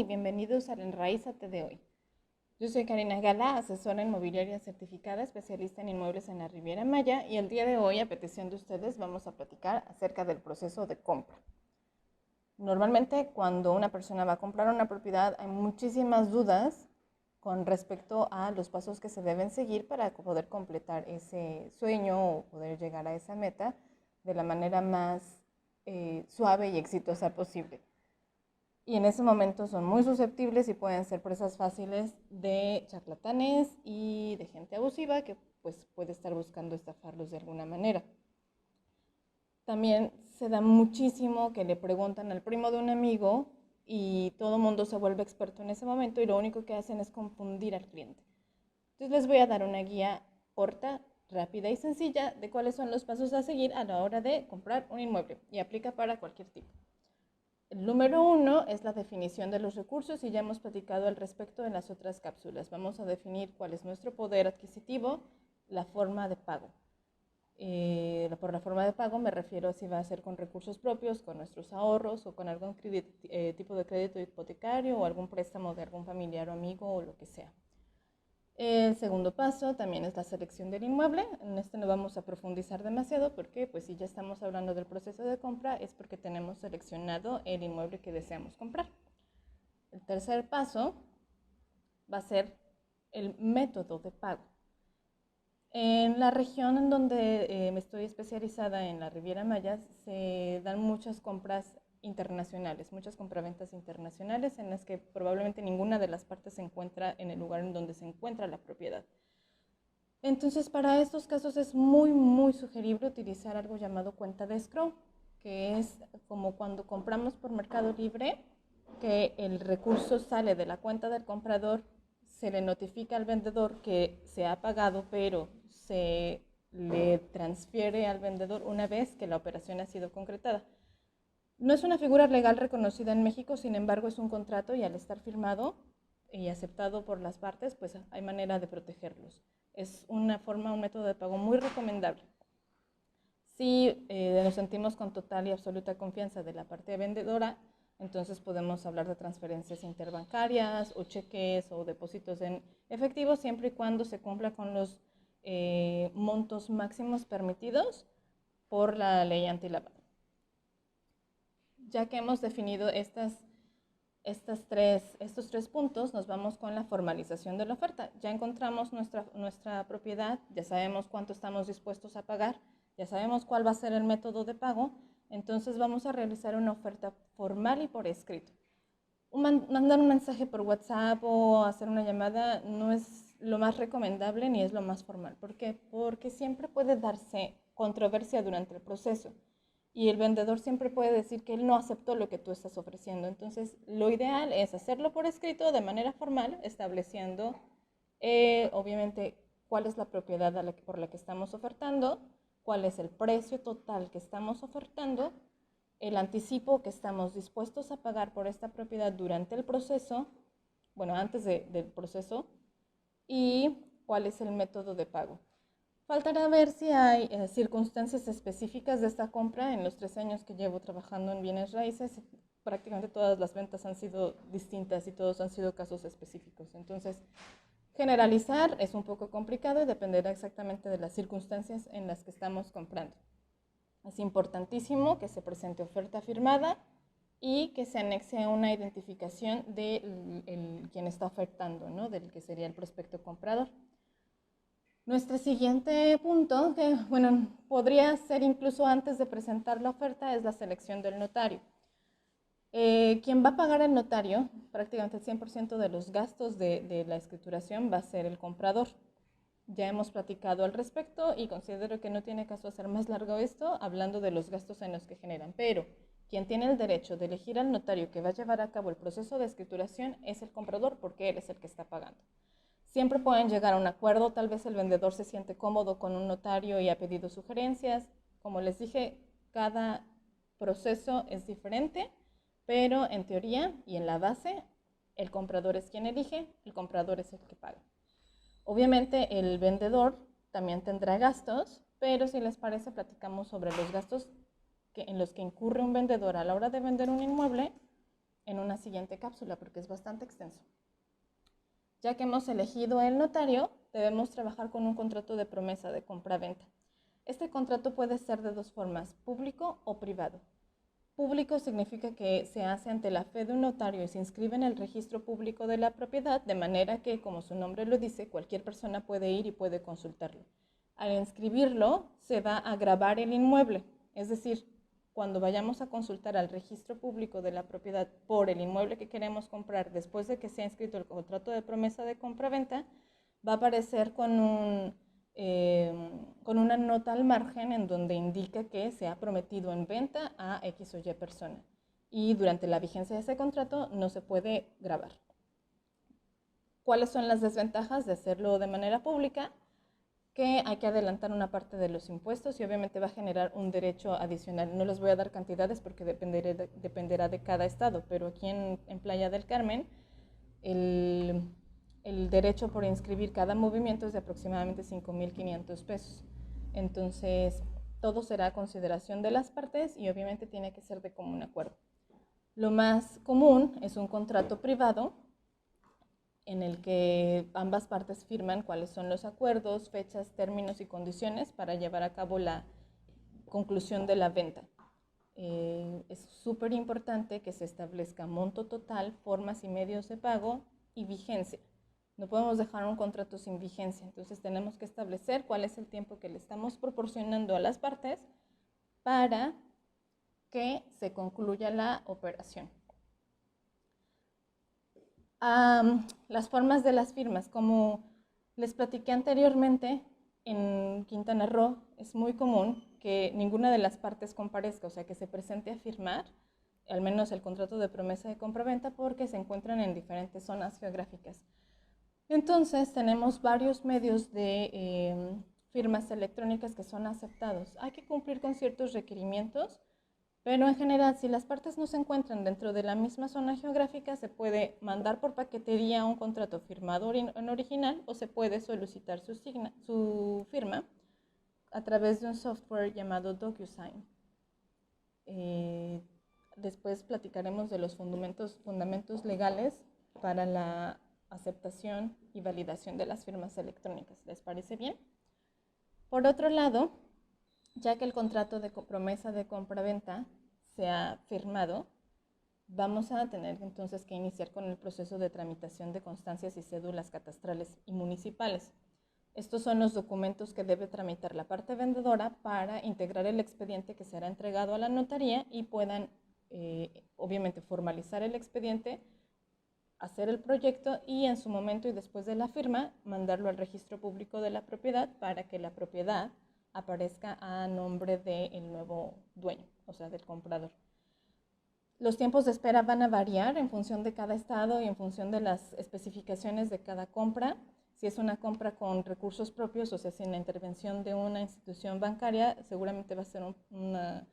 y bienvenidos al Enraízate de hoy. Yo soy Karina Gala, asesora inmobiliaria certificada, especialista en inmuebles en la Riviera Maya, y el día de hoy, a petición de ustedes, vamos a platicar acerca del proceso de compra. Normalmente, cuando una persona va a comprar una propiedad, hay muchísimas dudas con respecto a los pasos que se deben seguir para poder completar ese sueño o poder llegar a esa meta de la manera más suave y exitosa posible. Y en ese momento son muy susceptibles y pueden ser presas fáciles de charlatanes y de gente abusiva que pues puede estar buscando estafarlos de alguna manera. También se da muchísimo que le preguntan al primo de un amigo y todo el mundo se vuelve experto en ese momento y lo único que hacen es confundir al cliente. Entonces les voy a dar una guía corta, rápida y sencilla de cuáles son los pasos a seguir a la hora de comprar un inmueble y aplica para cualquier tipo. El número 1 es la definición de los recursos y ya hemos platicado al respecto en las otras cápsulas. Vamos a definir cuál es nuestro poder adquisitivo, la forma de pago. Por la forma de pago me refiero a si va a ser con recursos propios, con nuestros ahorros o con algún tipo de crédito hipotecario o algún préstamo de algún familiar o amigo o lo que sea. El segundo paso también es la selección del inmueble. En este no vamos a profundizar demasiado porque pues si ya estamos hablando del proceso de compra es porque tenemos seleccionado el inmueble que deseamos comprar. El tercer paso va a ser el método de pago. En la región en donde me estoy especializada, en la Riviera Maya, se dan muchas compras internacionales, muchas compraventas internacionales en las que probablemente ninguna de las partes se encuentra en el lugar en donde se encuentra la propiedad. Entonces, para estos casos es muy sugerible utilizar algo llamado cuenta de escrow, que es como cuando compramos por Mercado Libre, que el recurso sale de la cuenta del comprador, se le notifica al vendedor que se ha pagado, pero se le transfiere al vendedor una vez que la operación ha sido concretada. No es una figura legal reconocida en México, sin embargo es un contrato y al estar firmado y aceptado por las partes, pues hay manera de protegerlos. Es una forma, un método de pago muy recomendable. Si nos sentimos con total y absoluta confianza de la parte vendedora, entonces podemos hablar de transferencias interbancarias o cheques o depósitos en efectivo, siempre y cuando se cumpla con los montos máximos permitidos por la ley antilavado. Ya que hemos definido estos tres puntos, nos vamos con la formalización de la oferta. Ya encontramos nuestra propiedad, ya sabemos cuánto estamos dispuestos a pagar, ya sabemos cuál va a ser el método de pago, entonces vamos a realizar una oferta formal y por escrito. Mandar un mensaje por WhatsApp o hacer una llamada no es lo más recomendable ni es lo más formal. ¿Por qué? Porque siempre puede darse controversia durante el proceso y el vendedor siempre puede decir que él no aceptó lo que tú estás ofreciendo. Entonces, lo ideal es hacerlo por escrito de manera formal, estableciendo, obviamente, cuál es la propiedad por la que estamos ofertando, cuál es el precio total que estamos ofertando, el anticipo que estamos dispuestos a pagar por esta propiedad durante el proceso, bueno, antes del proceso, y cuál es el método de pago. Faltará ver si hay circunstancias específicas de esta compra. En los 3 años que llevo trabajando en bienes raíces, prácticamente todas las ventas han sido distintas y todos han sido casos específicos. Entonces, generalizar es un poco complicado y dependerá exactamente de las circunstancias en las que estamos comprando. Es importantísimo que se presente oferta firmada y que se anexe una identificación de quien está ofertando, ¿no? Del que sería el prospecto comprador. Nuestro siguiente punto, que bueno, podría ser incluso antes de presentar la oferta, es la selección del notario. Quien va a pagar al notario, prácticamente el 100% de los gastos de la escrituración va a ser el comprador. Ya hemos platicado al respecto y considero que no tiene caso hacer más largo esto hablando de los gastos en los que generan, pero quien tiene el derecho de elegir al notario que va a llevar a cabo el proceso de escrituración es el comprador porque él es el que está pagando. Siempre pueden llegar a un acuerdo, tal vez el vendedor se siente cómodo con un notario y ha pedido sugerencias. Como les dije, cada proceso es diferente, pero en teoría y en la base, el comprador es quien elige, el comprador es el que paga. Obviamente el vendedor también tendrá gastos, pero si les parece platicamos sobre los gastos en los que incurre un vendedor a la hora de vender un inmueble en una siguiente cápsula porque es bastante extenso. Ya que hemos elegido el notario, debemos trabajar con un contrato de promesa de compra-venta. Este contrato puede ser de dos formas, público o privado. Público significa que se hace ante la fe de un notario y se inscribe en el registro público de la propiedad, de manera que, como su nombre lo dice, cualquier persona puede ir y puede consultarlo. Al inscribirlo, se va a grabar el inmueble, es decir, cuando vayamos a consultar al registro público de la propiedad por el inmueble que queremos comprar después de que se ha inscrito el contrato de promesa de compra-venta, va a aparecer con una nota al margen en donde indica que se ha prometido en venta a X o Y persona. Y durante la vigencia de ese contrato no se puede grabar. ¿Cuáles son las desventajas de hacerlo de manera pública? Que hay que adelantar una parte de los impuestos y obviamente va a generar un derecho adicional. No les voy a dar cantidades porque dependerá de cada estado, pero aquí en Playa del Carmen el derecho por inscribir cada movimiento es de aproximadamente 5,500 pesos. Entonces, todo será a consideración de las partes y obviamente tiene que ser de común acuerdo. Lo más común es un contrato privado en el que ambas partes firman cuáles son los acuerdos, fechas, términos y condiciones para llevar a cabo la conclusión de la venta. Es súper importante que se establezca monto total, formas y medios de pago y vigencia. No podemos dejar un contrato sin vigencia, entonces tenemos que establecer cuál es el tiempo que le estamos proporcionando a las partes para que se concluya la operación. Las formas de las firmas, como les platiqué anteriormente, en Quintana Roo es muy común que ninguna de las partes comparezca, o sea, que se presente a firmar, al menos el contrato de promesa de compra-venta, porque se encuentran en diferentes zonas geográficas. Entonces, tenemos varios medios de firmas electrónicas que son aceptados. Hay que cumplir con ciertos requerimientos, pero en general, si las partes no se encuentran dentro de la misma zona geográfica, se puede mandar por paquetería un contrato firmado en original o se puede solicitar su firma a través de un software llamado DocuSign. Después platicaremos de los fundamentos legales para la aceptación y validación de las firmas electrónicas. ¿Les parece bien? Por otro lado, ya que el contrato de promesa de compra-venta se ha firmado, vamos a tener entonces que iniciar con el proceso de tramitación de constancias y cédulas catastrales y municipales. Estos son los documentos que debe tramitar la parte vendedora para integrar el expediente que será entregado a la notaría y puedan, obviamente, formalizar el expediente, hacer el proyecto y en su momento y después de la firma, mandarlo al registro público de la propiedad para que la propiedad aparezca a nombre del nuevo dueño, o sea, del comprador. Los tiempos de espera van a variar en función de cada estado y en función de las especificaciones de cada compra. Si es una compra con recursos propios, o sea, sin la intervención de una institución bancaria, seguramente va a ser una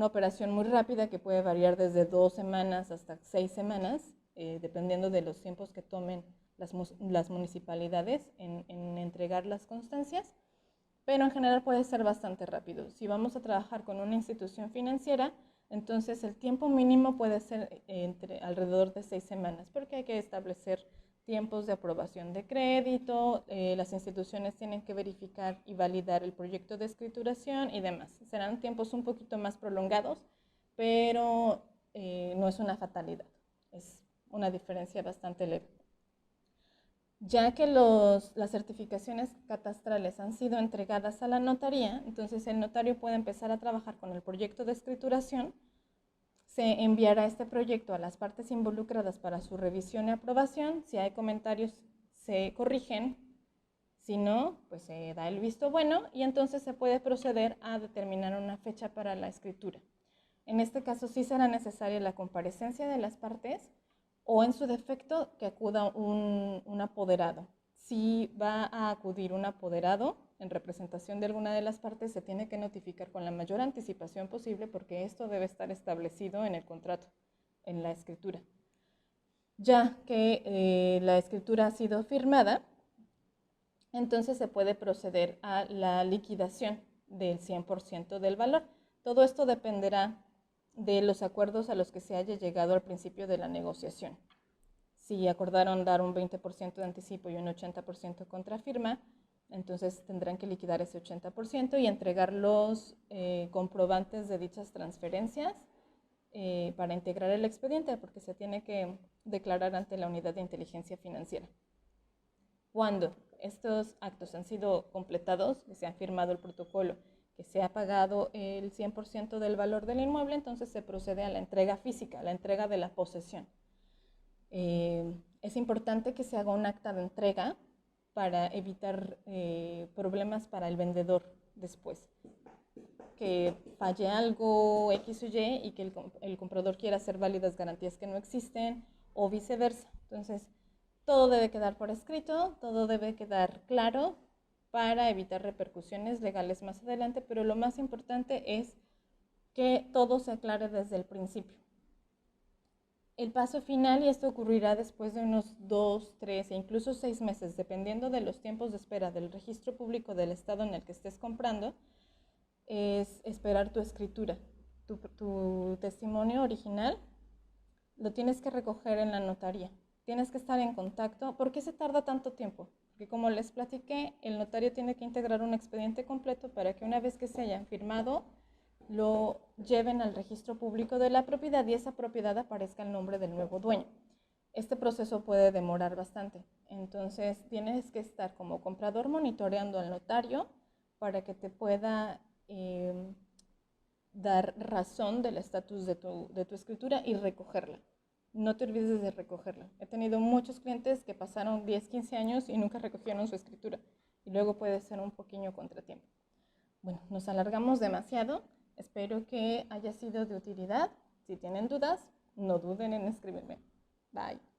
operación muy rápida que puede variar desde 2 semanas hasta 6 semanas, dependiendo de los tiempos que tomen las municipalidades en entregar las constancias. Pero en general puede ser bastante rápido. Si vamos a trabajar con una institución financiera, entonces el tiempo mínimo puede ser alrededor de 6 semanas, porque hay que establecer tiempos de aprobación de crédito, las instituciones tienen que verificar y validar el proyecto de escrituración y demás. Serán tiempos un poquito más prolongados, pero no es una fatalidad, es una diferencia bastante leve. Ya que las certificaciones catastrales han sido entregadas a la notaría, entonces el notario puede empezar a trabajar con el proyecto de escrituración. Se enviará este proyecto a las partes involucradas para su revisión y aprobación. Si hay comentarios, se corrigen. Si no, pues se da el visto bueno y entonces se puede proceder a determinar una fecha para la escritura. En este caso sí será necesaria la comparecencia de las partes o en su defecto que acuda un apoderado. Si va a acudir un apoderado en representación de alguna de las partes, se tiene que notificar con la mayor anticipación posible porque esto debe estar establecido en el contrato, en la escritura. Ya que la escritura ha sido firmada, entonces se puede proceder a la liquidación del 100% del valor. Todo esto dependerá de los acuerdos a los que se haya llegado al principio de la negociación. Si acordaron dar un 20% de anticipo y un 80% contra firma, entonces tendrán que liquidar ese 80% y entregar los comprobantes de dichas transferencias para integrar el expediente, porque se tiene que declarar ante la unidad de inteligencia financiera. Cuando estos actos han sido completados, que se ha firmado el protocolo, que se ha pagado el 100% del valor del inmueble, entonces se procede a la entrega física, a la entrega de la posesión. Es importante que se haga un acta de entrega para evitar problemas para el vendedor después. Que falle algo X o Y y que el comprador quiera hacer válidas garantías que no existen o viceversa. Entonces, todo debe quedar por escrito, todo debe quedar claro para evitar repercusiones legales más adelante, pero lo más importante es que todo se aclare desde el principio. El paso final, y esto ocurrirá después de unos 2, 3 e incluso 6 meses, dependiendo de los tiempos de espera del registro público del estado en el que estés comprando, es esperar tu escritura, tu testimonio original. Lo tienes que recoger en la notaría. Tienes que estar en contacto. ¿Por qué se tarda tanto tiempo? Porque como les platiqué, el notario tiene que integrar un expediente completo para que una vez que se hayan firmado, lo lleven al registro público de la propiedad y esa propiedad aparezca el nombre del nuevo dueño. Este proceso puede demorar bastante. Entonces, tienes que estar como comprador monitoreando al notario para que te pueda dar razón del estatus de tu escritura y recogerla. No te olvides de recogerla. He tenido muchos clientes que pasaron 10, 15 años y nunca recogieron su escritura. Y luego puede ser un pequeño contratiempo. Bueno, nos alargamos demasiado. Espero que haya sido de utilidad. Si tienen dudas, no duden en escribirme. Bye.